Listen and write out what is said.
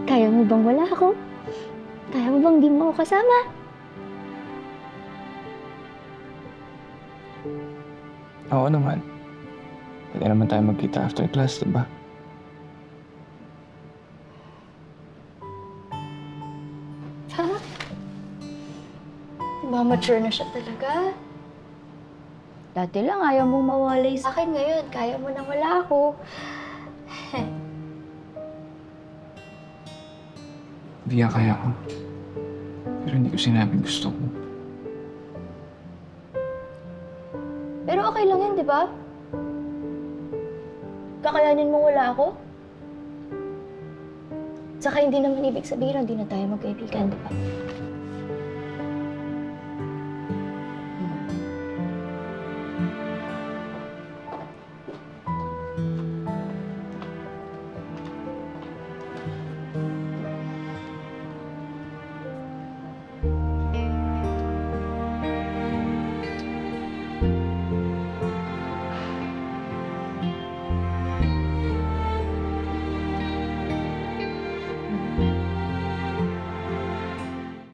Kaya mo bang wala ako? Kaya mo bang di mo ako kasama? Oo naman. Pwede naman tayo magkita after class, diba? Ha? Mature na siya talaga. Dati lang ayaw mong mawalay sa akin. Ngayon, kaya mo nang wala ako. Hindi nga kaya ko. Pero hindi ko sinabing gusto ko. Pero okay lang yan, di ba? Kakayanin mo wala ako? Saka hindi naman ibig sabihin hindi na tayo magkaibigan, di ba?